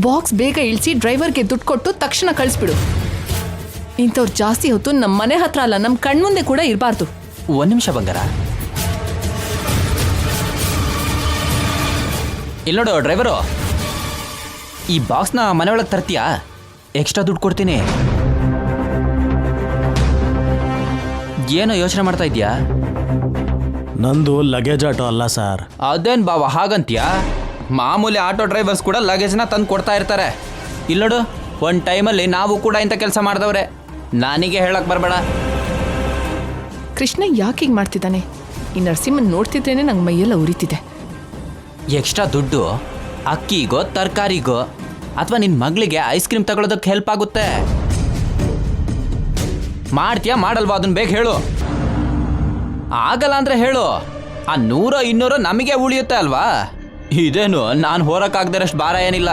Box ಬೇಗ ಇಳಿಸಿ ಡ್ರೈವರ್ಗೆ ದುಡ್ಡು ಕೊಟ್ಟು ತಕ್ಷಣ ಕಳಿಸ್ಬಿಡು. ಇಂಥವ್ರು ಜಾಸ್ತಿ ಹೊತ್ತು ನಮ್ಮ ಮನೆ ಹತ್ರ ಅಲ್ಲ, ನಮ್ಮ ಕಣ್ಮುಂದೆ ಕೂಡ ಇರಬಾರ್ದು. ಒಂದು ನಿಮಿಷ ಬಂಗಾರ. ಇಲ್ಲಿ ನೋಡು ಡ್ರೈವರು, ಈ ಬಾಕ್ಸ್ನ ಮನೆಯೊಳಗೆ ತರ್ತೀಯಾ? ಎಕ್ಸ್ಟ್ರಾ ದುಡ್ಡು ಕೊಡ್ತೀನಿ. ಏನೋ ಯೋಚನೆ ಮಾಡ್ತಾ ಇದೆಯಾ? ನಂದು ಲಗೇಜ್ ಆಟೋ ಅಲ್ಲ ಸರ್. ಅದೇನು ಬಾವ ಹಾಗಂತೀಯಾ? ಮಾಮೂಲಿ ಆಟೋ ಡ್ರೈವರ್ಸ್ ಕೂಡ ಲಗೇಜ್ನ ತಂದು ಕೊಡ್ತಾ ಇರ್ತಾರೆ. ಇಲ್ಲಿ ನೋಡು, ಒಂದು ಟೈಮಲ್ಲಿ ನಾವು ಕೂಡ ಇಂಥ ಕೆಲಸ ಮಾಡಿದವ್ರೆ. ನನಗೆ ಹೇಳಕ್ಕೆ ಬರಬೇಡ. ಕೃಷ್ಣ ಯಾಕೆ ಹೀಗೆ ಮಾಡ್ತಿದ್ದಾನೆ? ಈ ನರಸಿಂಹನ್ ನೋಡ್ತಿದ್ರೇನೆ ನಂಗೆ ಮೈಯೆಲ್ಲ ಉರಿತಿದೆ. ಎಕ್ಸ್ಟ್ರಾ ದುಡ್ಡು ಅಕ್ಕಿಗೋ ತರಕಾರಿಗೋ ಅಥವಾ ನಿನ್ನ ಮಗಳಿಗೆ ಐಸ್ ಕ್ರೀಮ್ ತಗೊಳ್ಳೋದಕ್ಕೆ ಹೆಲ್ಪ್ ಆಗುತ್ತೆ. ಮಾಡ್ತೀಯಾ ಮಾಡಲ್ವಾ? ಅದನ್ನ ಬೇಗ ಹೇಳು. ಆಗಲ್ಲ ಅಂದರೆ ಹೇಳು. ಆ 100-200 ನಮಗೆ ಉಳಿಯುತ್ತೆ ಅಲ್ವಾ? ಇದೇನು ನಾನು ಹೋರಕ್ಕಾಗದರಷ್ಟು ಭಾರ ಏನಿಲ್ಲ.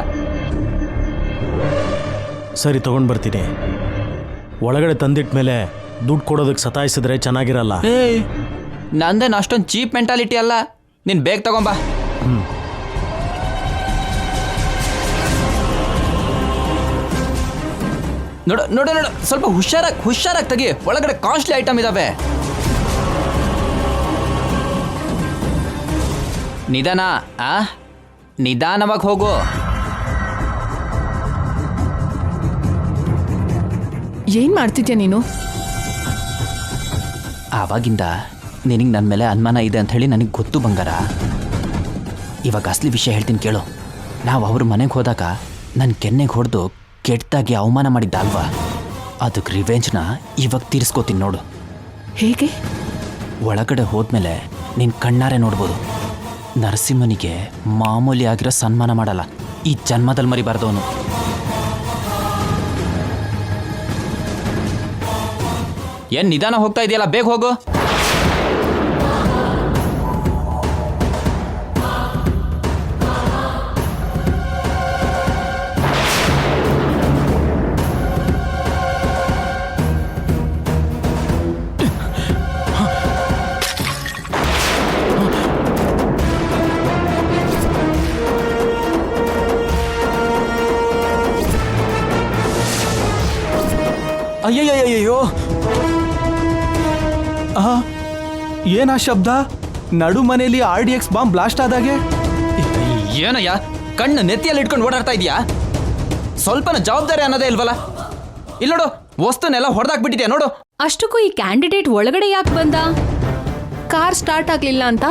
ಸರಿ, ತಗೊಂಡು ಬರ್ತೀನಿ. ಒಳಗಡೆ ತಂದಿಟ್ಟ ಮೇಲೆ ದುಡ್ಡು ಕೊಡೋದಕ್ಕೆ ಸತಾಯಿಸಿದ್ರೆ ಚೆನ್ನಾಗಿರಲ್ಲ. ಏಯ್, ನಂದೇನು ಅಷ್ಟೊಂದು ಚೀಪ್ ಮೆಂಟಾಲಿಟಿ ಅಲ್ಲ. ನೀನು ಬೇಗ ತಗೊಂಬಾ. ನೋಡು ನೋಡು ನೋಡು, ಸ್ವಲ್ಪ ಹುಷಾರಾಗಿ ತೆಗಿ. ಒಳಗಡೆ ಕಾಸ್ಟ್ಲಿ ಐಟಮ್ ಇದಾವೆ. ನಿಧಾನವಾಗಿ ಹೋಗು. ಏನ್ ಮಾಡ್ತಿದ್ಯಾ ನೀನು? ಆವಾಗಿಂದ ನಿನಗೆ ನನ್ನ ಮೇಲೆ ಅನುಮಾನ ಇದೆ ಅಂತ ಹೇಳಿ ನನಗೆ ಗೊತ್ತು ಬಂಗಾರ. ಇವಾಗ ಅಸಲಿ ವಿಷಯ ಹೇಳ್ತೀನಿ ಕೇಳು. ನಾವು ಅವ್ರ ಮನೆಗೆ ಹೋದಾಗ ನನ್ನ ಕೆನ್ನೆಗೆ ಹೊಡೆದು ಕೆಟ್ಟದಾಗಿ ಅವಮಾನ ಮಾಡಿದ್ದ ಅಲ್ವಾ? ಅದಕ್ಕೆ ರಿವೆಂಜ್ನ ಇವಾಗ ತೀರಿಸ್ಕೋತೀನಿ ನೋಡು. ಹೇಗೆ? ಒಳಗಡೆ ಹೋದ್ಮೇಲೆ ನಿನ್ನ ಕಣ್ಣಾರೆ ನೋಡ್ಬೋದು. ನರಸಿಂಹನಿಗೆ ಮಾಮೂಲಿ ಆಗಿರೋ ಸನ್ಮಾನ ಮಾಡಲ್ಲ. ಈ ಜನ್ಮದಲ್ಲಿ ಮರಿಬಾರ್ದವನು. ಏನ್ ನಿಧಾನ ಹೋಗ್ತಾ ಇದೆಯಲ್ಲ, ಬೇಗ ಹೋಗು. ಅಯ್ಯಯ್ಯಯ್ಯೋ, ಏನಾ ಶಬ್ದ? ನಡು ಮನೆಯಲ್ಲಿ RDX ಬಾಂಬ್ ಬ್ಲಾಸ್ಟ್ ಆದಾಗೆ. ಏನಯ್ಯ ಕಣ್ಣು ನೆತ್ತಿಯಲ್ಲಿ ಇಟ್ಕೊಂಡು ಓಡಾಡ್ತಾ ಇದೀಯಾ? ಸ್ವಲ್ಪನ ಜವಾಬ್ದಾರಿ ಅನ್ನೋದೇ ಇಲ್ವಲ್ಲ? ಇಲ್ಲಿ ನೋಡು, ವಸ್ತುನೆಲ್ಲ ಹೊಡೆದಾಕ್ಬಿಟ್ಟಿದ್ಯಾ ನೋಡು. ಅಷ್ಟಕ್ಕೂ ಈ ಕ್ಯಾಂಡಿಡೇಟ್ ಒಳಗಡೆ ಯಾಕೆ ಬಂದ? ಕಾರ್ ಸ್ಟಾರ್ಟ್ ಆಗ್ಲಿಲ್ಲ ಅಂತ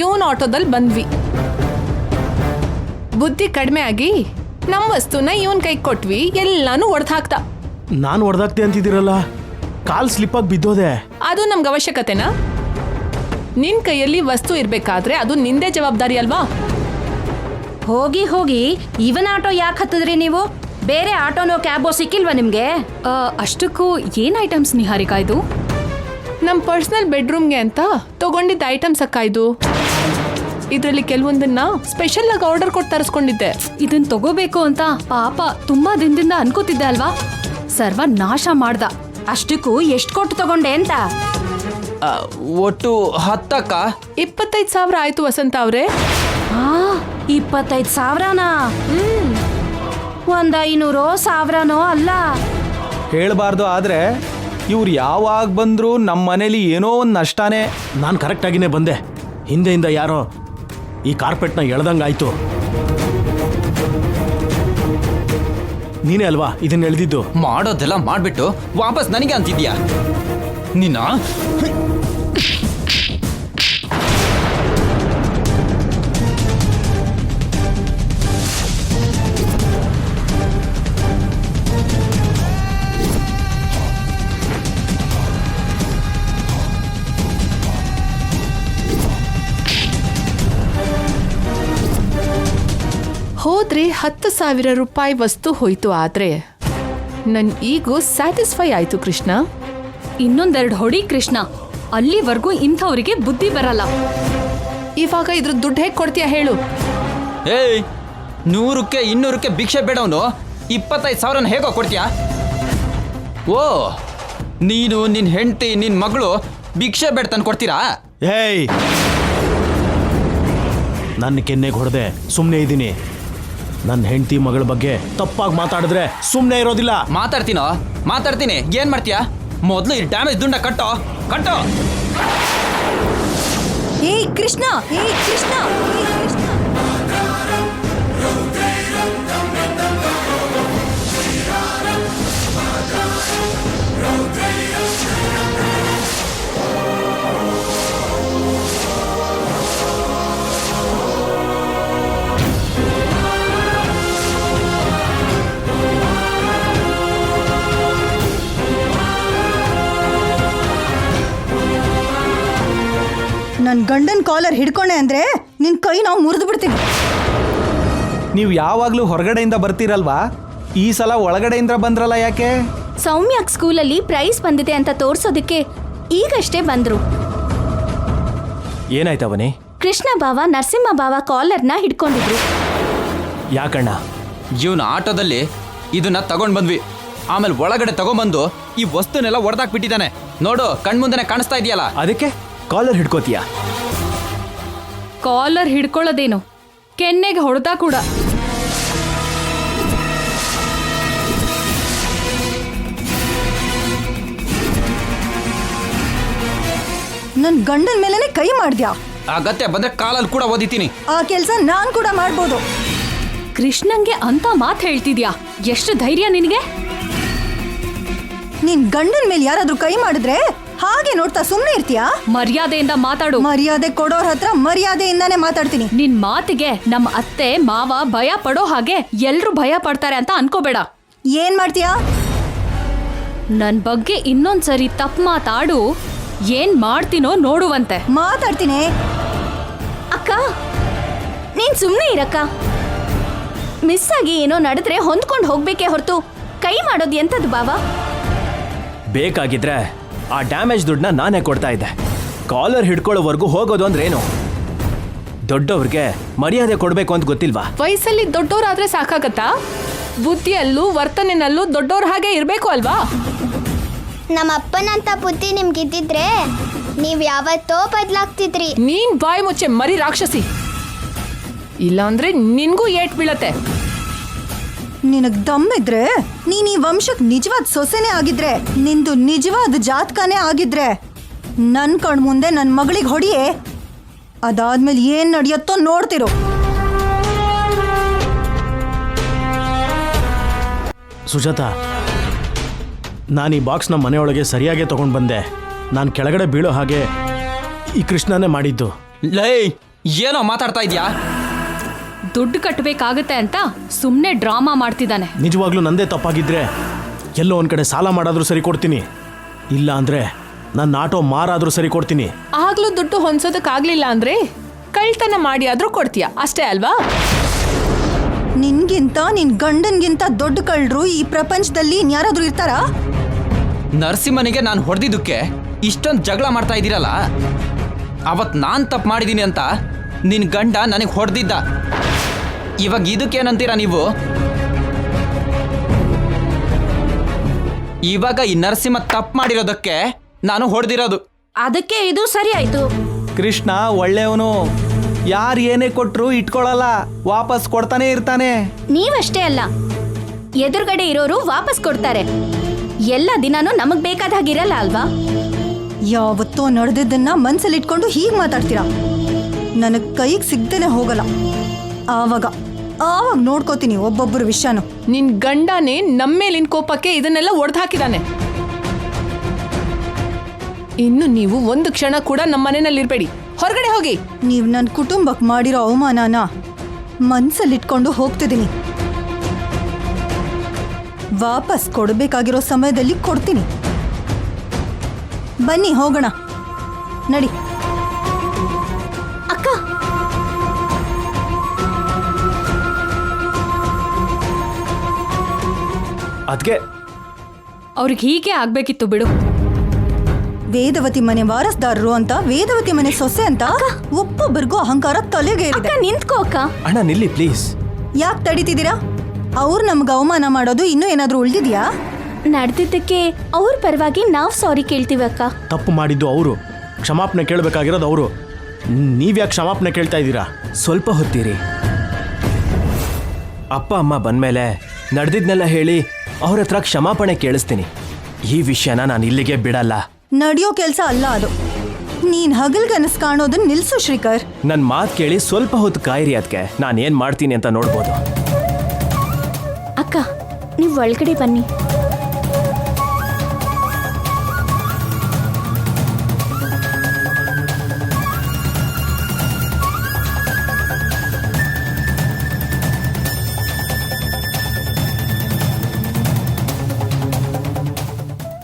ಇವನ್ ಆಟೋದಲ್ಲಿ ಬಂದ್ವಿ. ಬುದ್ಧಿ ಕಡಿಮೆ ಆಗಿ ನಮ್ಮ ವಸ್ತುನ ಇವನ್ ಕೈ ಕೊಟ್ವಿ. ಎಲ್ಲಾನು ಒಡೆದು ಹಾಕ್ತಾ. ನಾನು ಹೊಡೆದಾಕ್ತೆ ಅಂತಿದ್ದೀರಲ್ಲ, ಕಾಲ್ ಸ್ಲಿಪ್ಪಾಗಿ ಬಿದ್ದೋದೆ. ಅದು ನಮ್ಗೆ ಅವಶ್ಯಕತೆನಾ? ನಿನ್ ಕೈಯಲ್ಲಿ ವಸ್ತು ಇರ್ಬೇಕಾದ್ರೆ ಅದು ನಿಂದೇ ಜವಾಬ್ದಾರಿ ಅಲ್ವಾ? ಹೋಗಿ ಇವನ್ ಆಟೋ ಯಾಕೆ ಹತ್ತಿದ್ರಿ ನೀವು? ಬೇರೆ ಆಟೋನೋ ಕ್ಯಾಬೋ ಸಿಕ್ಕಿಲ್ವಾ ನಿಮ್ಗೆ? ಅಷ್ಟಕ್ಕೂ ಏನ್ ಐಟಮ್ಸ್ ನಿಹಾರಿಕಾ ಇದು? ನಮ್ ಪರ್ಸನಲ್ ಬೆಡ್ರೂಮ್ಗೆ ಅಂತ ತಗೊಂಡಿದ್ದ ಐಟಮ್ಸ್ ಅಕ್ಕ ಇದು. ಇದ್ರಲ್ಲಿ ಕೆಲವೊಂದನ್ನ ಸ್ಪೆಷಲ್ ಆಗಿ ಆರ್ಡರ್ ಕೊಟ್ಟು ತರಿಸ್ಕೊಂಡಿದ್ದೆ. ಇದನ್ ತಗೋಬೇಕು ಅಂತ ಪಾಪ ತುಂಬಾ ದಿನದಿಂದ ಅನ್ಕೋತಿದ್ದೆ ಅಲ್ವಾ? ಸರ್ವ ನಾಶ ಮಾಡ್ದ. ಅಷ್ಟಕ್ಕೂ ಎಷ್ಟು ಕೊಟ್ಟು ತಗೊಂಡೆ ಅಂತ? ಒಟ್ಟು 10 ಅಕ್ಕ. 25,000 ಆಯ್ತು ವಸಂತ ಅವ್ರೆ. 25,000ನಾ? 500-1000ನೋ ಅಲ್ಲ. ಹೇಳ್ಬಾರ್ದು, ಆದ್ರೆ ಇವ್ರು ಯಾವಾಗ ಬಂದ್ರು ನಮ್ಮ ಮನೇಲಿ ಏನೋ ಒಂದು ನಷ್ಟಾನೇ. ನಾನು ಕರೆಕ್ಟಾಗಿನೇ ಬಂದೆ. ಹಿಂದೆಯಿಂದ ಯಾರೋ ಈ ಕಾರ್ಪೆಟ್ನ ಎಳ್ದಂಗಾಯ್ತು. ನೀನೇ ಅಲ್ವಾ ಇದನ್ನ ಎಳೆದಿದ್ದು? ಮಾಡೋದೆಲ್ಲ ಮಾಡ್ಬಿಟ್ಟು ವಾಪಸ್ ನನಗೆ ಅಂತಿದ್ಯಾ ನಿನ್ನ? ಹೋದ್ರೆ 10,000 ರೂಪಾಯಿ ವಸ್ತು ಹೋಯ್ತು. ಆದ್ರೆ ನನ್ ಈಗೋ ಸ್ಯಾಟಿಸ್ಫೈ ಆಯ್ತು ಕೃಷ್ಣ. ಇನ್ನೊಂದೆರಡು ಹೊಡಿ ಕೃಷ್ಣ. ಅಲ್ಲಿವರೆಗೂ ಇಂಥವ್ರಿಗೆ ಬುದ್ಧಿ ಬರಲ್ಲ. ಇವಾಗ ಇದ್ರ ದುಡ್ಡು ಹೇಗೆ ಕೊಡ್ತೀಯ ಹೇಳು? ಏಯ್, 100ಕ್ಕೆ 200ಕ್ಕೆ ಭಿಕ್ಷೆ ಬೇಡವನು 25,000 ಹೇಗೋ ಕೊಡ್ತೀಯಾ? ಓ, ನೀನು ನಿನ್ನ ಹೆಂಡತಿ ನಿನ್ನ ಮಗಳು ಭಿಕ್ಷೆ ಬೇಡ ತಂದು ಕೊಡ್ತೀರಾ? ಏಯ್, ನನ್ನ ಕೆನ್ನೆಗೆ ಹೊಡೆದೆ ಸುಮ್ಮನೆ ಇದ್ದೀನಿ. ನನ್ನ ಹೆಂಡತಿ ಮಗಳ ಬಗ್ಗೆ ತಪ್ಪಾಗಿ ಮಾತಾಡಿದ್ರೆ ಸುಮ್ಮನೆ ಇರೋದಿಲ್ಲ. ಮಾತಾಡ್ತೀನಿ. ಏನ್ ಮಾಡ್ತೀಯಾ? ಮೊದಲು ಈ ಡ್ಯಾಮೇಜ್ ದುಂಡ ಕಟ್ಟೋ. ಏಯ್ ಕೃಷ್ಣ, ಏಯ್ ಕೃಷ್ಣ, ಏಯ್ ಕೃಷ್ಣ. ನನ್ ಗಂಡನ್ ಕಾಲರ್ ಹಿಡ್ಕೊಂಡೆ ಅಂದ್ರೆ ನಿನ್ ಕೈ ನಾವು ಮುರಿದು ಬಿಡ್ತೀನಿ. ನೀವು ಯಾವಾಗಲೂ ಹೊರಗಡೆಯಿಂದ ಬರ್ತೀರಲ್ವಾ, ಈ ಸಲ ಒಳಗಡೆಯಿಂದ ಬಂದ್ರಲ್ಲ, ಯಾಕೆ? ಸೌಮ್ಯಕ್ ಸ್ಕೂಲಲ್ಲಿ ಪ್ರೈಸ್ ಬಂದಿದೆ ಅಂತ ತೋರ್ಸೋದಕ್ಕೆ ಈಗಷ್ಟೇ ಬಂದ್ರು. ಏನಾಯ್ತವನಿ? ಕೃಷ್ಣ ಬಾವ ನರಸಿಂಹ ಬಾವ ಕಾಲರ್ನ ಹಿಡ್ಕೊಂಡಿದ್ರು. ಯಾಕಣ್ಣ? ಇವನ ಆಟೋದಲ್ಲಿ ಇದನ್ನ ತಗೊಂಡ್ ಬಂದ್ವಿ. ಆಮೇಲೆ ಒಳಗಡೆ ತಗೊಂಡ್ಬಂದು ಈ ವಸ್ತುನೆಲ್ಲ ಹೊಡೆದಾಕ್ಬಿಟ್ಟಿದ್ದಾನೆ. ನೋಡು, ಕಣ್ಮುಂದೆನೆ ಕಾಣಿಸ್ತಾ ಇದೆಯಲ್ಲ. ಅದಕ್ಕೆ ಕಾಲರ್ ಹಿಡ್ಕೋತೀಯ? ಕಾಲರ್ ಹಿಡ್ಕೊಳ್ಳೋದೇನು, ಕೆನ್ನೆಗೆ ಹೊಡೆದ ಕೂಡ. ನನ್ ಗಂಡನ್ ಮೇಲೆನೆ ಕೈ ಮಾಡ್ದ್ಯಾ? ಅಗತ್ಯ ಬಂದ್ರೆ ಕಾಲಲ್ಲಿ ಕೂಡ ಓದಿತೀನಿ. ಆ ಕೆಲ್ಸ ನಾನ್ ಕೂಡ ಮಾಡ್ಬೋದು. ಕೃಷ್ಣಂಗೆ ಅಂತ ಮಾತು ಹೇಳ್ತಿದ್ಯಾ? ಎಷ್ಟು ಧೈರ್ಯ ನಿನಗೆ? ನಿನ್ ಗಂಡನ್ ಮೇಲೆ ಯಾರಾದ್ರೂ ಕೈ ಮಾಡಿದ್ರೆ ಹಾಗೆ ನೋಡ್ತಾ ಸುಮ್ನೆ ಇರ್ತೀಯಾ? ಮರ್ಯಾದೆಯಿಂದ ಮಾತಾಡು. ಮರ್ಯಾದೆ ಕೊಡೋರ್ ಹತ್ರ ಮರ್ಯಾದೆಯಿಂದಾನೇ ಮಾತಾಡ್ತೀನಿ. ನಿನ್ ಮಾತಿಗೆ ನಮ್ಮ ಅತ್ತೆ ಮಾವ ಭಯ ಪಡೋ ಹಾಗೆ ಎಲ್ರು ಭಯ ಪಡ್ತಾರೆ ಅಂತ ಅನ್ಕೋಬೇಡ. ಏನ್ ಮಾಡ್ತೀಯಾ? ನನ್ ಬಗ್ಗೆ ಇನ್ನೊಂದ್ಸರಿ ತಪ್ಪು ಮಾತಾಡು, ಏನ್ ಮಾಡ್ತೀನೋ ನೋಡುವಂತೆ. ಮಾತಾಡ್ತೀನಿ. ಅಕ್ಕ, ನೀನ್ ಸುಮ್ಮನೆ ಇರಕ್ಕ. ಮಿಸ್ ಆಗಿ ಏನೋ ನಡೆದ್ರೆ ಹೊಂದ್ಕೊಂಡು ಹೋಗ್ಬೇಕೇ ಹೊರತು ಕೈ ಮಾಡೋದು ಎಂತದ್ದು ಬಾವ? ಬೇಕಾಗಿದ್ರೆ ಆ ಡ್ಯಾಮೇಜ್ ದುಡ್ಡನ್ನ ನಾನೇ ಕೊಡ್ತಾ ಇದ್ದೆ. ಕಾಲರ್ ಹಿಡ್ಕೊಳ್ಳೋವರೆಗೂ ಹೋಗೋದು ಅಂದ್ರೇನು? ದೊಡ್ಡವ್ರಿಗೆ ಮರ್ಯಾದೆ ಕೊಡಬೇಕು ಅಂತ ಗೊತ್ತಿಲ್ವಾ? ವಯಸ್ಸಲ್ಲಿ ದೊಡ್ಡೋರಾದ್ರೆ ಸಾಕಾಗತ್ತಾ? ಬುದ್ಧಿಯಲ್ಲೂ ವರ್ತನೆನಲ್ಲೂ ದೊಡ್ಡೋರ್ ಹಾಗೆ ಇರಬೇಕು ಅಲ್ವಾ? ನಮ್ಮ ಅಪ್ಪನಂತ ಬುದ್ಧಿ ನಿಮ್ಗಿದ್ದಿದ್ರೆ ನೀವ್ ಯಾವತ್ತೋ ಬದ್ಲಾಗ್ತಿದ್ರಿ. ನೀನ್ ಬಾಯಿ ಮುಚ್ಚೆ ಮರಿ ರಾಕ್ಷಸಿ, ಇಲ್ಲಾಂದ್ರೆ ನಿನ್ಗೂ ಏಟ್ ಬೀಳತ್ತೆ. ನಿನಗ್ ದಮ್ಮಿದ್ರೆ, ನೀನ್ ಈ ವಂಶಕ್ ನಿಜವಾದ ಸೊಸೆನೇ ಆಗಿದ್ರೆ, ನಿಂದು ನಿಜವಾದ ಜಾತಕನೇ ಆಗಿದ್ರೆ ನನ್ ಕಣ್ ಮುಂದೆ ನನ್ ಮಗಳಿಗೆ ಹೊಡಿಯೇ. ಅದಾದ್ಮೇಲೆ ಏನ್ ನಡೆಯತ್ತೋ ನೋಡ್ತಿರೋ. ಸುಜಾತ, ನಾನು ಈ ಬಾಕ್ಸ್ನ ಮನೆಯೊಳಗೆ ಸರಿಯಾಗಿ ತಗೊಂಡು ಬಂದೆ. ನಾನು ಕೆಳಗಡೆ ಬೀಳೋ ಹಾಗೆ ಈ ಕೃಷ್ಣನೇ ಮಾಡಿದ್ದು. ಲೈ, ಏನೋ ಮಾತಾಡ್ತಾ ಇದ್ಯಾ? ದುಡ್ಡು ಕಟ್ಟಬೇಕಾಗತ್ತೆ ಅಂತ ಸುಮ್ನೆ ಡ್ರಾಮಾ ಮಾಡ್ತಿದ್ದಾನೆ. ನಿಜವಾಗ್ಲೂ ನಂದೇ ತಪ್ಪಾಗಿದ್ರೆ ಎಲ್ಲೋ ಒಂದ್ ಕಡೆ ಸಾಲ ಮಾಡಾದ್ರೂ ಸರಿ ಕೊಡ್ತೀನಿ, ಇಲ್ಲ ಅಂದ್ರೆ ನನ್ನ ಆಟೋ ಮಾರಾದ್ರೂ ಸರಿ ಕೊಡ್ತೀನಿ. ಆಗ್ಲೂ ದುಡ್ಡು ಹೊಂದ್ಸೋದಕ್ಕಾಗ್ಲಿಲ್ಲ ಅಂದ್ರೆ ಕಳ್ತನ ಮಾಡಿ ಆದ್ರೂ ಕೊಡ್ತೀಯ, ಅಷ್ಟೇ ಅಲ್ವಾ? ನಿನ್ಗಿಂತ ನಿನ್ ಗಂಡನ್ಗಿಂತ ದೊಡ್ಡ ಕಳ್ಳರು ಈ ಪ್ರಪಂಚದಲ್ಲಿ ಇನ್ಯಾರಾದ್ರೂ ಇರ್ತಾರಾ? ನರಸಿಂಹನಿಗೆ ನಾನು ಹೊಡೆದಿದ್ದಕ್ಕೆ ಇಷ್ಟೊಂದು ಜಗಳ ಮಾಡ್ತಾ ಇದ್ದೀರಲ್ಲ, ಅವತ್ ನಾನ್ ತಪ್ಪು ಮಾಡಿದ್ದೀನಿ ಅಂತ ನಿನ್ ಗಂಡ ನನಗೆ ಹೊಡೆದಿದ್ದ. ಇವಾಗ ಇದಕ್ಕೇನಂತೀರಾ ನೀವು? ಇವಾಗ ಈ ನರಸಿಂಹ ತಪ್ಪು ಮಾಡಿರೋದಕ್ಕೆ ನಾನು ಹೊಡೆದಿರೋದು. ಅದಕ್ಕೆ ಇದು ಸರಿ ಆಯ್ತು. ಕೃಷ್ಣ ಒಳ್ಳೆಯವನು, ಯಾರು ಏನೇ ಕೊಟ್ರು ಇಟ್ಕೊಳ್ಳಲ್ಲ, ವಾಪಸ್ ಕೊಡ್ತಾನೆ ಇರ್ತಾನೆ. ನೀವಷ್ಟೇ ಅಲ್ಲ, ಎದುರುಗಡೆ ಇರೋರು ವಾಪಸ್ ಕೊಡ್ತಾರೆ. ಎಲ್ಲ ದಿನಾನೂ ನಮಗ್ ಬೇಕಾದ ಹಾಗಿರಲ್ಲ ಅಲ್ವಾ? ಯಾವತ್ತೋ ನಡೆದಿದ್ದನ್ನ ಮನ್ಸಲ್ಲಿ ಇಟ್ಕೊಂಡು ಹೀಗ್ ಮಾತಾಡ್ತೀರಾ? ನನಗ್ ಕೈಗೆ ಸಿಗ್ದೇನೆ ಹೋಗಲ್ಲ. ಆವಾಗ ನೋಡ್ಕೋತೀನಿ ಒಬ್ಬೊಬ್ಬರ ವಿಷಯನು. ನಿನ್ ಗಂಡನೇ ನಮ್ಮೇಲಿನ ಕೋಪಕ್ಕೆ ಇದನ್ನೆಲ್ಲ ಒಡೆದು ಹಾಕಿದಾನೆ. ಇನ್ನು ನೀವು ಒಂದು ಕ್ಷಣ ಕೂಡ ನಮ್ಮ ಮನೆಯಲ್ಲಿರ್ಬೇಡಿ, ಹೊರಗಡೆ ಹೋಗಿ. ನೀವು ನನ್ನ ಕುಟುಂಬಕ್ಕೆ ಮಾಡಿರೋ ಅವಮಾನನ ಮನ್ಸಲ್ಲಿಟ್ಕೊಂಡು ಹೋಗ್ತಿದ್ದೀನಿ. ವಾಪಸ್ ಕೊಡಬೇಕಾಗಿರೋ ಸಮಯದಲ್ಲಿ ಕೊಡ್ತೀನಿ. ಬನ್ನಿ ಹೋಗೋಣ, ನಡಿ. ಅಕ್ಕ, ಅದಕ್ಕೆ ಅವ್ರಿಗೆ ಹೀಗೆ ಆಗ್ಬೇಕಿತ್ತು ಬಿಡು. ವೇದವತಿ ಮನೆ ವಾರಸ್ದಾರರು ಅಂತ, ವೇದವತಿ ಮನೆ ಸೊಸೆ ಅಂತ ಒಬ್ಬೊಬ್ಬರಿಗೂ ಅಹಂಕಾರ ತಲೆಗೆ ಅಕ್ಕ ಏರಿದೆ. ನಿಂತ್ಕೋ ಅಕ್ಕ. ಅಣ್ಣ ನಿಲ್ಲಿ ಪ್ಲೀಸ್. ಯಾಕೆ ತಡಿತಿದ್ದೀರಾ? ಅವ್ರು ನಮ್ಗೆ ಅವಮಾನ ಮಾಡೋದು ಇನ್ನೂ ಏನಾದ್ರೂ ಉಳ್ದಿದ್ಯಾ? ನಡೆದಿದ್ದಕ್ಕೆ ಅವ್ರ ಪರವಾಗಿ ನಾವು ಸಾರಿ ಕೇಳ್ತೀವಿ ಅಕ್ಕ. ತಪ್ಪು ಮಾಡಿದ್ದು ಅವರು, ಕ್ಷಮಾಪಣೆ ಕೇಳಬೇಕಾಗಿರೋದು ಅವರು. ನೀವ್ಯಾಕೆ ಕ್ಷಮಾಪಣೆ ಕೇಳ್ತಾ ಇದ್ದೀರಾ? ಸ್ವಲ್ಪ ಹೊತ್ತೀರಿ. ಅಪ್ಪ ಅಮ್ಮ ಬಂದ್ಮೇಲೆ ನಡೆದಿದ್ನೆಲ್ಲ ಹೇಳಿ ಅವ್ರ ಹತ್ರ ಕ್ಷಮಾಪಣೆ ಕೇಳಿಸ್ತೀನಿ. ಈ ವಿಷಯನ ನಾನು ಇಲ್ಲಿಗೆ ಬಿಡಲ್ಲ. ನಡೆಯೋ ಕೆಲಸ ಅಲ್ಲ ಅದು. ನೀನ್ ಹಗಲ್ಗನಸ್ ಕಾಣೋದನ್ನ ನಿಲ್ಸು ಶ್ರೀಕರ್. ನನ್ನ ಮಾತು ಕೇಳಿ ಸ್ವಲ್ಪ ಹೊತ್ತು ಕಾಯಿರಿ, ಅದಕ್ಕೆ ನಾನು ಏನು ಮಾಡ್ತೀನಿ ಅಂತ ನೋಡ್ಬೋದು. ಅಕ್ಕ ನೀವು ಒಳಗಡೆ ಬನ್ನಿ.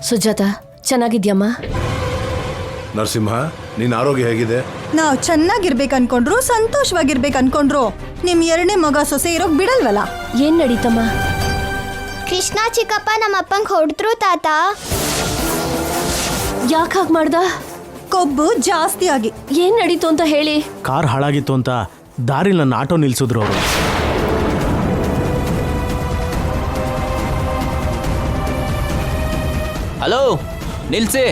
ಸುಜಾತ ಚೆನ್ನಾಗಿದ್ಯಮ್ಮ? ನರಸಿಂಹ, ನಿನ್ನ ಆರೋಗ್ಯ ಹೇಗಿದೆ? ನಾವ್ ಚೆನ್ನಾಗಿರ್ಬೇಕು ಅನ್ಕೊಂಡ್ರು, ಸಂತೋಷವಾಗಿರ್ಬೇಕು ಅನ್ಕೊಂಡ್ರು ನಿಮ್ ಎರಡನೇ ಮಗ ಸೊಸೆ ಇರೋಕ್ ಬಿಡಲ್ವಲ್ಲ. ಏನ್ ನಡೀತಮ್ಮ? ಕೃಷ್ಣ ಚಿಕ್ಕಪ್ಪ ನಮ್ಮ ಅಪ್ಪಂಗೆ ಹೊಡೆದ್ರು ತಾತ. ಯಾಕೆ ಹಾಗೆ ಮಾಡ್ದ? ಕೊಬ್ಬು ಜಾಸ್ತಿ ಆಗಿ. ಏನ್ ನಡೀತು ಅಂತ ಹೇಳಿ. ಕಾರ್ ಹಾಳಾಗಿತ್ತು ಅಂತ ದಾರಿಲಿ ನನ್ನ ಆಟೋ ನಿಲ್ಸಿದ್ರು ಅವರು. ಹಲೋ, ನಿಲ್ಸಿ.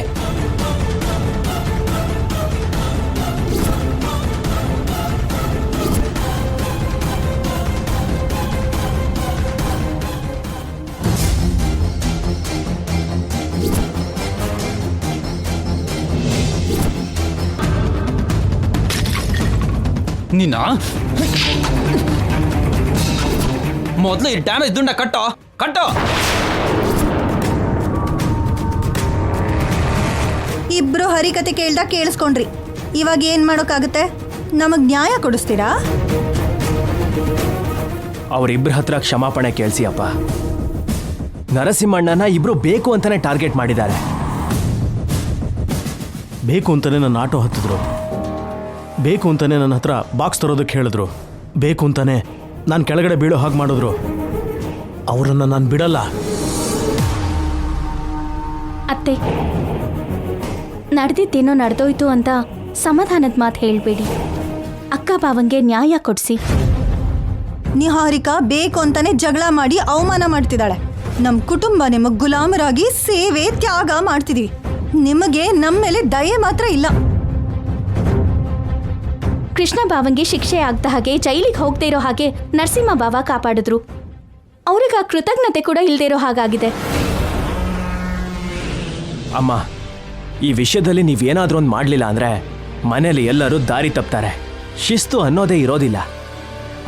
ನಿನ್ನ ಮೊದಲು ಈ ಡ್ಯಾಮೇಜ್ ದುಂಡ ಕಟ್ಟೋ. ಇಬ್ರು ಹರಿಕತೆ ಕೇಳ್ದ ಕೇಳಿಸ್ಕೊಂಡ್ರಿ. ಇವಾಗ ಏನ್ ಮಾಡೋಕ್ಕಾಗತ್ತೆ? ನಮಗ್ ನ್ಯಾಯ ಕೊಡಿಸ್ತೀರಾ? ಅವರಿಬ್ಬರ ಹತ್ರ ಕ್ಷಮಾಪಣೆ ಕೇಳಿಸಿ ಅಪ್ಪ. ನರಸಿಂಹಣ್ಣನ ಇಬ್ರು ಬೇಕು ಅಂತಾನೆ ಟಾರ್ಗೆಟ್ ಮಾಡಿದ್ದಾರೆ. ಬೇಕು ಅಂತಾನೆ ನನ್ನ ಆಟೋ ಹತ್ತಿದ್ರು, ಬೇಕು ಅಂತಾನೆ ನನ್ನ ಹತ್ರ ಬಾಕ್ಸ್ ತರೋದಕ್ಕೆ ಹೇಳಿದ್ರು, ಬೇಕು ಅಂತಾನೆ ನಾನು ಕೆಳಗಡೆ ಬೀಳೋ ಹಾಗೆ ಮಾಡಿದ್ರು. ಅವರನ್ನು ನಾನು ಬಿಡಲ್ಲ. ಅತ್ತೆ, ನಡೆದಿದ್ದೇನೋ ನಡೆದೋಯ್ತು ಅಂತ ಸಮಾಧಾನದ ಮಾತು ಹೇಳಬೇಡಿ. ಅಕ್ಕ ಬಾವಂಗೆ ನ್ಯಾಯ ಕೊಡಿಸಿ. ನಿಹಾರಿಕಾ ಬೇಕು ಅಂತಾನೆ ಜಗಳ ಮಾಡಿ ಅವಮಾನ ಮಾಡ್ತಿದ್ದಾಳೆ. ನಮ್ ಕುಟುಂಬ ನಿಮಗ್ ಗುಲಾಮರಾಗಿ ಸೇವೆ ತ್ಯಾಗ ಮಾಡ್ತಿದೀವಿ. ನಿಮಗೆ ನಮ್ಮ ಮೇಲೆ ದಯೆ ಮಾತ್ರ ಇಲ್ಲ. ಕೃಷ್ಣ ಬಾವಂಗೆ ಶಿಕ್ಷೆ ಆಗ್ದ ಹಾಗೆ, ಜೈಲಿಗೆ ಹೋಗದೆ ಇರೋ ಹಾಗೆ ನರಸಿಂಹ ಬಾವ ಕಾಪಾಡಿದ್ರು. ಅವ್ರಿಗೆ ಆ ಕೃತಜ್ಞತೆ ಕೂಡ ಇಲ್ದೇ ಇರೋ ಹಾಗಾಗಿದೆ. ಅಮ್ಮ, ಈ ವಿಷಯದಲ್ಲಿ ನೀವೇನಾದ್ರೂ ಒಂದು ಮಾಡಲಿಲ್ಲ ಅಂದರೆ ಮನೇಲಿ ಎಲ್ಲರೂ ದಾರಿ ತಪ್ತಾರೆ. ಶಿಸ್ತು ಅನ್ನೋದೇ ಇರೋದಿಲ್ಲ.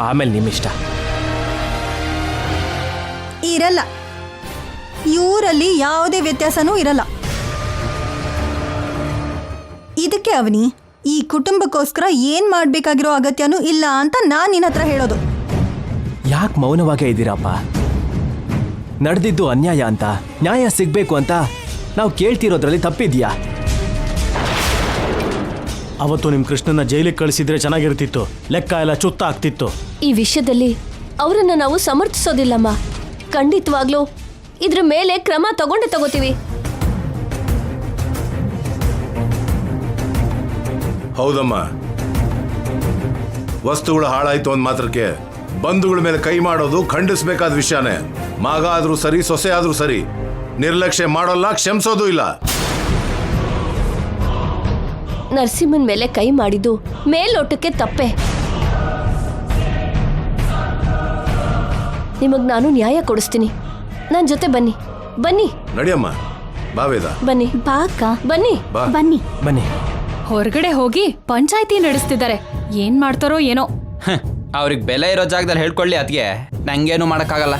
ಆಮೇಲೆ ನಿಮ್ಮಿಷ್ಟ. ಇರಲ್ಲ, ಇವರಲ್ಲಿ ಯಾವುದೇ ವ್ಯತ್ಯಾಸನೂ ಇರಲ್ಲ. ಇದಕ್ಕೆ ಅವನಿ ಈ ಕುಟುಂಬಕ್ಕೋಸ್ಕರ ಏನ್ ಮಾಡ್ಬೇಕಾಗಿರೋ ಅಗತ್ಯನೂ ಇಲ್ಲ ಅಂತ ನಾನ್ ನಿನ್ನ ಹತ್ರ ಹೇಳೋದು. ಯಾಕೆ ಮೌನವಾಗೇ ಇದ್ದೀರಪ್ಪ? ನಡೆದಿದ್ದು ಅನ್ಯಾಯ ಅಂತ, ನ್ಯಾಯ ಸಿಗಬೇಕು ಅಂತ ನಾವು ಕೇಳ್ತಿರೋದ್ರಲ್ಲಿ ತಪ್ಪಿದ್ಯಾ? ಅವತ್ತು ನಿಮ್ಮ ಕೃಷ್ಣನ ಜೈಲಿಗೆ ಕಳಿಸಿದ್ರೆ ಚೆನ್ನಾಗಿರ್ತಿತ್ತು. ಲೆಕ್ಕ ಎಲ್ಲ ಚುತ್ತ ಆಗ್ತಿತ್ತು. ಈ ವಿಷಯದಲ್ಲಿ ಅವರನ್ನ ನಾವು ಸಮರ್ಥಿಸೋದಿಲ್ಲಮ್ಮ. ಖಂಡಿತವಾಗ್ಲೂ ಇದ್ರ ಮೇಲೆ ಕ್ರಮ ತಗೋತೀವಿ. ಹೌದಮ್ಮ, ವಸ್ತುಗಳು ಹಾಳಾಯ್ತು ಅಂದ್ ಮಾತ್ರಕ್ಕೆ ಬಂಧುಗಳ ಮೇಲೆ ಕೈ ಮಾಡೋದು ಖಂಡಿಸಬೇಕಾದ ವಿಷಯನೇ. ಮಗ ಆದ್ರೂ ಸರಿ, ಸೊಸೆ ಆದ್ರೂ ಸರಿ, ನಿರ್ಲಕ್ಷ್ಯ ಮಾಡೋಲ್ಲ, ಕ್ಷಮಿಸೋದು ಇಲ್ಲ. ನರಸಿಂಹನ್ ಮೇಲೆ ಕೈ ಮಾಡಿದ್ದು ಮೇಲೋಟಕ್ಕೆ ತಪ್ಪೆ. ನಿಮಗ್ ನಾನು ನ್ಯಾಯ ಕೊಡಿಸ್ತೀನಿ. ನನ್ನ ಜೊತೆ ಬನ್ನಿ. ಬನ್ನಿ ನಡಿಯಮ್ಮ, ಬಾವೇದ ಬನ್ನಿ. ಬಾ ಅಕ್ಕ, ಬನ್ನಿ. ಬಾ. ಬನ್ನಿ. ಬನ್ನಿ. ಹೊರಗಡೆ ಹೋಗಿ ಪಂಚಾಯಿತಿ ನಡೆಸ್ತಿದ್ದಾರೆ. ಏನ್ ಮಾಡ್ತಾರೋ ಏನೋ. ಅವ್ರಿಗೆ ಬೆಲೆ ಇರೋ ಜಾಗದಲ್ಲಿ ಹೇಳ್ಕೊಳ್ಳಿ. ಅದಕ್ಕೆ ನಂಗೇನು ಮಾಡೋಕ್ಕಾಗಲ್ಲ.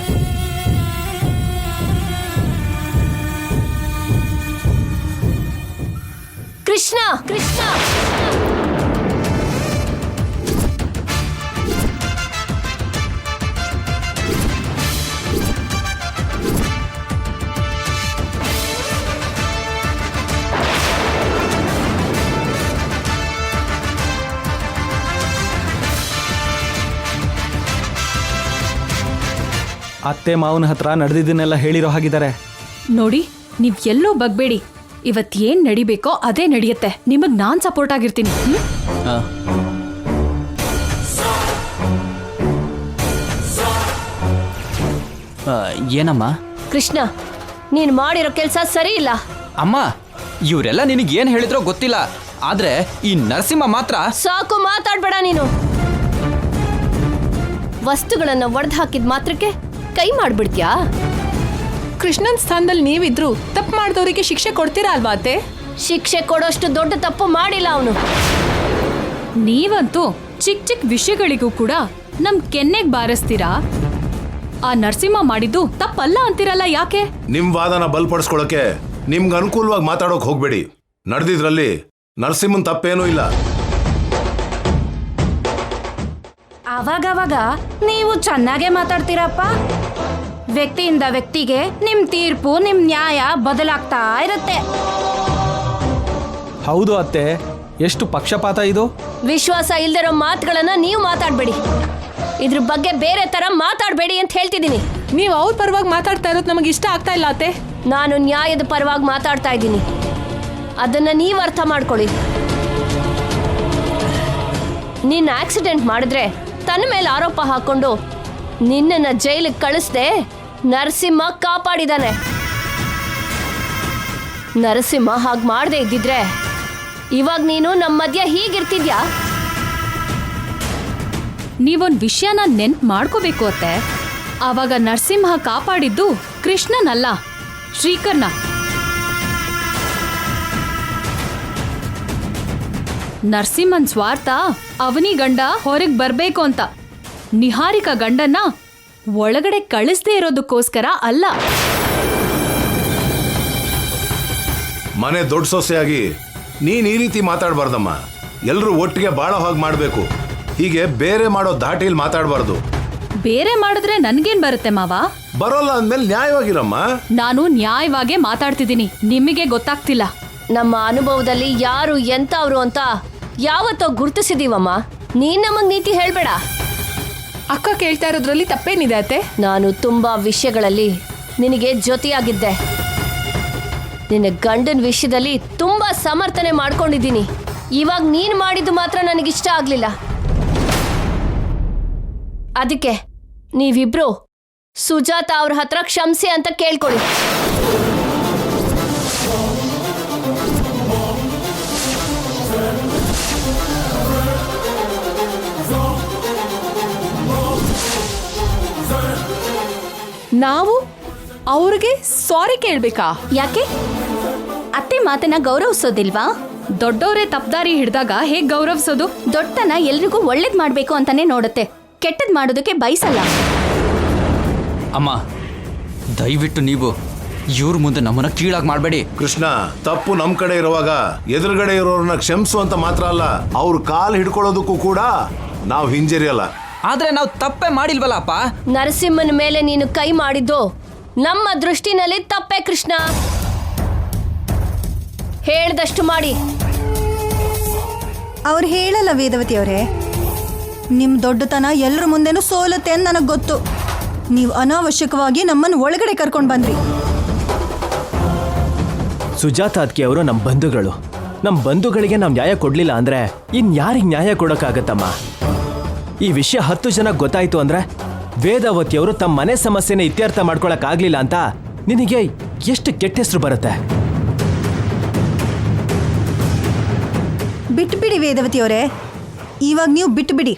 ಕೃಷ್ಣ ಕೃಷ್ಣ ಅತ್ತೆ ಮಾವನ ಹತ್ರ ನಡೆದಿದ್ದನ್ನೆಲ್ಲ ಹೇಳಿರೋ ಹಾಗಿದ್ದಾರೆ. ನೋಡಿ, ನೀವ್ ಎಲ್ಲೋ ಬಗ್ಬೇಡಿ. ಇವತ್ ಏನ್ ನಡಿಬೇಕೋ ಅದೇ ನಡೆಯುತ್ತೆ. ನಿಮಗ್ ನಾನ್ ಸಪೋರ್ಟ್ ಆಗಿರ್ತೀನಿ. ಏನಮ್ಮ? ಕೃಷ್ಣ, ನೀನ್ ಮಾಡಿರೋ ಕೆಲ್ಸ ಸರಿ ಇಲ್ಲ. ಅಮ್ಮ, ಇವರೆಲ್ಲ ನಿನಗೆ ಏನು ಹೇಳಿದ್ರೋ ಗೊತ್ತಿಲ್ಲ, ಆದ್ರೆ ಈ ನರಸಿಂಹ ಮಾತ್ರ. ಸಾಕು, ಮಾತಾಡ್ಬೇಡ ನೀನು. ವಸ್ತುಗಳನ್ನ ಒಡೆದು ಹಾಕಿದ ಮಾತ್ರಕ್ಕೆ ಕೈ ಮಾಡ್ಬಿಡ್ತ್ಯಾ? ಕೃಷ್ಣನ್ ಸ್ಥಾನದಲ್ಲಿ ನೀವಿದ್ರು ತಪ್ಪು ಮಾಡಿದವರಿಗೆ ಶಿಕ್ಷೆ ಕೊಡ್ತೀರಾ ಅಲ್ವಾ ಅತ್ತೆ? ಶಿಕ್ಷೆ ಕೊಡೋಷ್ಟು ದೊಡ್ಡ ತಪ್ಪು ಮಾಡಿಲ್ಲ ಅವನು. ನೀವಂತೂ ಚಿಕ್ಕ ಚಿಕ್ಕ ವಿಷಯಗಳಿಗೂ ಕೂಡ ನಮ್ ಕೆನ್ನೆಗ್ ಬಾರಿಸ್ತೀರಾ. ಆ ನರಸಿಂಹ ಮಾಡಿದ್ದು ತಪ್ಪಲ್ಲ ಅಂತೀರಲ್ಲ, ಯಾಕೆ? ನಿಮ್ ವಾದನ ಬಲಪಡಿಸ್ಕೊಳಕ್ಕೆ ನಿಮ್ಗೆ ಅನುಕೂಲವಾಗಿ ಮಾತಾಡೋಕ್ ಹೋಗ್ಬೇಡಿ. ನಡೆದಿದ್ರಲ್ಲಿ ನರಸಿಂಹನ್ ತಪ್ಪೇನೂ ಇಲ್ಲ. ಅವಾಗವಾಗ ನೀವು ಚೆನ್ನಾಗೇ ಮಾತಾಡ್ತೀರಪ್ಪ. ವ್ಯಕ್ತಿಯಿಂದ ವ್ಯಕ್ತಿಗೆ ನಿಮ್ ತೀರ್ಪು, ನಿಮ್ ನ್ಯಾಯ ಬದಲಾಗ್ತಾ ಇರುತ್ತೆ. ಹೌದು ಅತ್ತೆ, ಎಷ್ಟು ಪಕ್ಷಪಾತ ಇದು. ವಿಶ್ವಾಸ ಇಲ್ದಿರೋ ಮಾತುಗಳನ್ನ ನೀವು ಮಾತಾಡ್ಬೇಡಿ. ಇದ್ರ ಬಗ್ಗೆ ಬೇರೆ ತರ ಮಾತಾಡ್ಬೇಡಿ ಅಂತ ಹೇಳ್ತಿದ್ದೀನಿ. ನೀವು ಅವ್ರ ಪರವಾಗಿ ಮಾತಾಡ್ತಾ ಇರೋದು ನಮಗೆ ಇಷ್ಟ ಆಗ್ತಾ ಇಲ್ಲ ಅತ್ತೆ. ನಾನು ನ್ಯಾಯದ ಪರವಾಗಿ ಮಾತಾಡ್ತಾ ಇದ್ದೀನಿ, ಅದನ್ನ ನೀವು ಅರ್ಥ ಮಾಡ್ಕೊಳ್ಳಿ. ನೀನ್ ಆಕ್ಸಿಡೆಂಟ್ ಮಾಡಿದ್ರೆ ತನ್ನ ಮೇಲೆ ಆರೋಪ ಹಾಕೊಂಡು ನಿನ್ನನ್ನ ಜೈಲಿಗೆ ಕಳಿಸ್ದೆ ನರಸಿಂಹ ಕಾಪಾಡಿದಾನೆ. ನರಸಿಂಹ ಹಾಗೆ ಮಾಡದೆ ಇದ್ದಿದ್ರೆ ಇವಾಗ ನೀನು ನಮ್ಮ ಮಧ್ಯ ಹೀಗಿರ್ತಿದ್ಯಾ? ನೀವೊಂದ್ ವಿಷಯನ ನೆನ್ಪು ಮಾಡ್ಕೋಬೇಕು ಅತ್ತೆ. ಆವಾಗ ನರಸಿಂಹ ಕಾಪಾಡಿದ್ದು ಕೃಷ್ಣನಲ್ಲ, ಶ್ರೀಕರ್ನ. ನರಸಿಂಹನ್ ಸ್ವಾರ್ಥ ಅವನಿ ಗಂಡ ಹೊರಗ್ ಬರ್ಬೇಕು ಅಂತ, ನಿಹಾರಿಕಾ ಗಂಡನ್ನ ಒಳಗಡೆ ಕಳಿಸ್ದೇ ಇರೋದಕ್ಕೋಸ್ಕರ ಅಲ್ಲ. ಮನೆ ದೊಡ್ಡ ಸೊಸೆಯಾಗಿ ನೀನ್ ಈ ರೀತಿ ಮಾತಾಡಬಾರ್ದಮ್ಮ. ಎಲ್ರೂ ಒಟ್ಟಿಗೆ ಬಾಳೋ ಹಾಗೆ ಮಾಡಬೇಕು. ಹೀಗೆ ಬೇರೆ ಮಾಡೋ ದಾಟಿಯಲ್ಲಿ ಮಾತಾಡಬಾರ್ದು. ಬೇರೆ ಮಾಡಿದ್ರೆ ನನ್ಗೇನ್ ಬರುತ್ತೆ ಮಾವ? ಬರೋಲ್ಲ ಅಂದ್ಮೇಲೆ ನ್ಯಾಯವಾಗಿರಮ್ಮ. ನಾನು ನ್ಯಾಯವಾಗೇ ಮಾತಾಡ್ತಿದ್ದೀನಿ, ನಿಮಗೆ ಗೊತ್ತಾಗ್ತಿಲ್ಲ. ನಮ್ಮ ಅನುಭವದಲ್ಲಿ ಯಾರು ಎಂತವ್ರು ಅಂತ ಯಾವತ್ತೋ ಗುರ್ತಿಸಿದೀವಮ್ಮ. ನೀನ್ ನಮಗ್ ನೀತಿ ಹೇಳ್ಬೇಡ. ಅಕ್ಕ ಕೇಳ್ತಾ ಇರೋದ್ರಲ್ಲಿ ತಪ್ಪೇನಿದೆ ಅತ್ತೆ? ನಾನು ತುಂಬಾ ವಿಷಯಗಳಲ್ಲಿ ನಿನಗೆ ಜೊತೆಯಾಗಿದ್ದೆ. ನಿನ್ನ ಗಂಡನ ವಿಷಯದಲ್ಲಿ ತುಂಬಾ ಸಮರ್ಥನೆ ಮಾಡ್ಕೊಂಡಿದ್ದೀನಿ. ಇವಾಗ ನೀನ್ ಮಾಡಿದ್ದು ಮಾತ್ರ ನನಗಿಷ್ಟ ಆಗ್ಲಿಲ್ಲ. ಅದಕ್ಕೆ ನೀವಿಬ್ರು ಸುಜಾತ ಅವ್ರ ಹತ್ರ ಕ್ಷಮಿಸಿ ಅಂತ ಕೇಳ್ಕೊಳ್ಳಿ. ನಾವು ಅವ್ರಿಗೆ ಸಾರಿ ಕೇಳ್ಬೇಕಾ? ಯಾಕೆ? ಅತ್ತೆ ಮಾತನ್ನ ಗೌರವಿಸೋದಿಲ್ವಾ? ದೊಡ್ಡವರೇ ತಪ್ಪದಾರಿ ಹಿಡ್ದಾಗ ಹೇಗ್ ಗೌರವಿಸೋದು? ದೊಡ್ಡತನ ಎಲ್ರಿಗೂ ಒಳ್ಳೇದ್ ಮಾಡ್ಬೇಕು ಅಂತಾನೆ ನೋಡುತ್ತೆ, ಕೆಟ್ಟದ್ ಮಾಡೋದಕ್ಕೆ ಬಯಸಲ್ಲ. ಅಮ್ಮ, ದಯವಿಟ್ಟು ನೀವು ಇವ್ರ ಮುಂದೆ ನಮ್ಮನ್ನ ಕೀಳಾಗಿ ಮಾಡಬೇಡಿ. ಕೃಷ್ಣ, ತಪ್ಪು ನಮ್ ಕಡೆ ಇರುವಾಗ ಎದುರುಗಡೆ ಇರೋರನ್ನ ಕ್ಷಮಿಸು ಅಂತ ಮಾತ್ರ ಅಲ್ಲ, ಅವ್ರ ಕಾಲು ಹಿಡ್ಕೊಳ್ಳೋದಕ್ಕೂ ಕೂಡ ನಾವು ಹಿಂಜರಿಯಲ್ಲ. ಆದ್ರೆ ನಾವು ತಪ್ಪೇ ಮಾಡಿಲ್ವಲ್ಲ ಅಪ್ಪ. ನರಸಿಂಹನ ಮೇಲೆ ನೀನು ಕೈ ಮಾಡಿದ್ದು ನಮ್ಮ ದೃಷ್ಟಿನಲ್ಲಿ ತಪ್ಪೇ ಕೃಷ್ಣ. ಹೇಳ್ದಷ್ಟು ಮಾಡಿ. ಅವ್ರು ಹೇಳಲ್ಲ ವೇದವತಿ ಅವರೇ, ನಿಮ್ ದೊಡ್ಡತನ ಎಲ್ಲರ ಮುಂದೆನೂ ಸೋಲತ್ತೆ ಅಂತ ನನಗೆ ಗೊತ್ತು. ನೀವು ಅನಾವಶ್ಯಕವಾಗಿ ನಮ್ಮನ್ನು ಒಳಗಡೆ ಕರ್ಕೊಂಡು ಬಂದ್ರಿ. ಸುಜಾತ ಅದ್ಕೆ ಅವರು ನಮ್ಮ ಬಂಧುಗಳು. ನಮ್ಮ ಬಂಧುಗಳಿಗೆ ನಾವು ನ್ಯಾಯ ಕೊಡ್ಲಿಲ್ಲ ಅಂದ್ರೆ ಇನ್ಯಾರಿಗೆ ನ್ಯಾಯ ಕೊಡೋಕ್ಕಾಗತ್ತಮ್ಮ? ಈ ವಿಷಯ 10 ಜನ ಗೊತ್ತಾಯ್ತು ಅಂದ್ರೆ ವೇದಾವತಿಯವರು ತಮ್ಮ ಮನೆ ಸಮಸ್ಯೆನ ಇತ್ಯರ್ಥ ಮಾಡ್ಕೊಳಕ್ ಆಗ್ಲಿಲ್ಲ ಅಂತ ನಿನಗೆ ಎಷ್ಟು ಕೆಟ್ಟ ಹೆಸರು ಬರುತ್ತೆ. ಬಿಟ್ಬಿಡಿ ವೇದವತಿ ಅವರೇ, ಇವಾಗ ನೀವು ಬಿಟ್ಬಿಡಿ.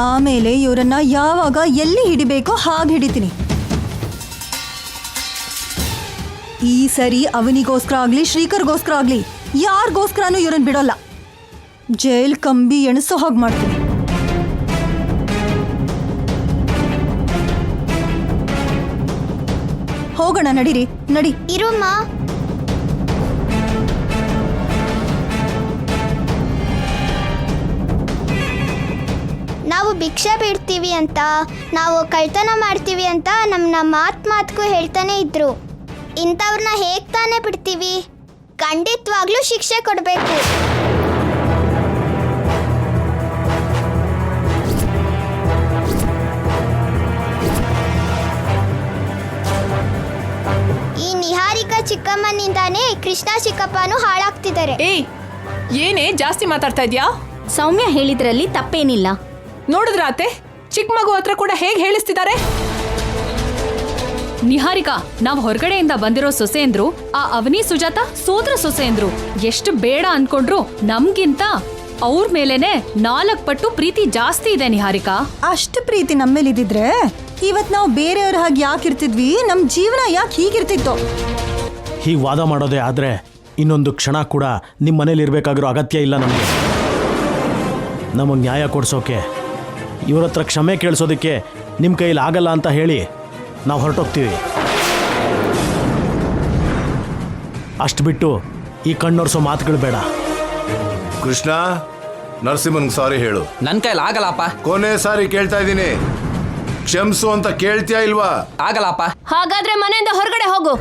ಆಮೇಲೆ ಇವರನ್ನ ಯಾವಾಗ ಎಲ್ಲಿ ಹಿಡಿಬೇಕೋ ಹಾಗೆ ಹಿಡಿತೀನಿ. ಈ ಸರಿ ಅವನಿಗೋಸ್ಕರ ಆಗ್ಲಿ ಶ್ರೀಕರ್ಗೋಸ್ಕರ ಆಗ್ಲಿ ಯಾರಿಗೋಸ್ಕರನೂ ಇವ್ರನ್ನ ಬಿಡೋಲ್ಲ. ಜೈಲ್ ಕಂಬಿ ಎಣಸೋ ಹಾಗೆ ಮಾಡ್ತೀನಿ. ಹೋಗೋಣ, ನಡೀರಿ, ನಡಿ. ಇರುಮ್ಮ. ನಾವು ಭಿಕ್ಷೆ ಬಿಡ್ತೀವಿ ಅಂತ, ನಾವು ಕಳ್ತನ ಮಾಡ್ತೀವಿ ಅಂತ ನಮ್ಮ ಮಾತ್ಗೂ ಹೇಳ್ತಾನೆ ಇದ್ರು. ಇಂಥವ್ರನ್ನ ಹೇಗೆ ತಾನೇ ಬಿಡ್ತೀವಿ? ಖಂಡಿತವಾಗ್ಲೂ ಶಿಕ್ಷೆ ಕೊಡಬೇಕು. ಈ ನಿಹಾರಿಕಾ ಚಿಕ್ಕಮ್ಮನಿಂದಾನೇ ಕೃಷ್ಣ ಚಿಕ್ಕಪ್ಪನೂ ಹಾಳಾಗ್ತಿದ್ದಾರೆ. ಏಯ್, ಏನೇ ಜಾಸ್ತಿ ಮಾತಾಡ್ತಾ ಇದ್ಯಾ? ಸೌಮ್ಯ ಹೇಳಿದ್ರಲ್ಲಿ ತಪ್ಪೇನಿಲ್ಲ. ನೋಡಿದ್ರ ಅತ್ತೆ, ಚಿಕ್ಕ ಮಗು ಹತ್ರ ಕೂಡ ಹೇಗೆ ಹೇಳಿಸ್ತಿದ್ದಾರೆ. ನಿಹಾರಿಕಾ, ನಾವ್ ಹೊರಗಡೆಯಿಂದ ಬಂದಿರೋ ಸೊಸೆಂದ್ರು, ಆ ಅವನಿ ಸುಜಾತ ಸೋದ್ರ ಸೊಸೆಂದ್ರು. ಎಷ್ಟು ಬೇಡ ಅನ್ಕೊಂಡ್ರು ನಮ್ಗಿಂತ ಅವ್ರ ಮೇಲೇನೆ 4 ಪಟ್ಟು ಪ್ರೀತಿ ಜಾಸ್ತಿ ಇದೆ ನಿಹಾರಿಕಾ. ಅಷ್ಟು ಪ್ರೀತಿ ನಮ್ಮೇಲಿದ್ದಿದ್ರೆ ಇವತ್ ನಾವು ಬೇರೆಯವ್ರ ಹಾಗೆ ಯಾಕಿರ್ತಿದ್ವಿ, ನಮ್ ಜೀವನ ಯಾಕೆ ಹೀಗಿರ್ತಿತ್ತು? ಹೀಗೆ ವಾದ ಮಾಡೋದೇ ಆದರೆ ಇನ್ನೊಂದು ಕ್ಷಣ ಕೂಡ ನಿಮ್ಮ ಮನೇಲಿ ಇರಬೇಕಾಗಿರೋ ಅಗತ್ಯ ಇಲ್ಲ ನಮಗೆ. ನಮಗೆ ನ್ಯಾಯ ಕೊಡಿಸೋಕೆ, ಇವ್ರ ಹತ್ರ ಕ್ಷಮೆ ಕೇಳಿಸೋದಕ್ಕೆ ನಿಮ್ಮ ಕೈಲಿ ಆಗಲ್ಲ ಅಂತ ಹೇಳಿ ನಾವು ಹೊರಟೋಗ್ತೀವಿ. ಅಷ್ಟು ಬಿಟ್ಟು ಈ ಕಣ್ಣೊರ್ಸೋ ಮಾತುಗಳು ಬೇಡ. ಕೃಷ್ಣ, ನರಸಿಂಹನ್ಗೆ ಸಾರಿ ಹೇಳು. ನನ್ನ ಕೈಲಿ ಆಗಲ್ಲಪ್ಪ. ಕೊನೆ ಸಾರಿ ಕೇಳ್ತಾ ಇದ್ದೀನಿ, ಕ್ಷಮಿಸು ಅಂತ ಕೇಳ್ತೀಯಾ ಇಲ್ವಾ? ಆಗಲ್ಲಪ್ಪ. ಹಾಗಾದ್ರೆ ಮನೆಯಿಂದ ಹೊರಗಡೆ ಹೋಗು.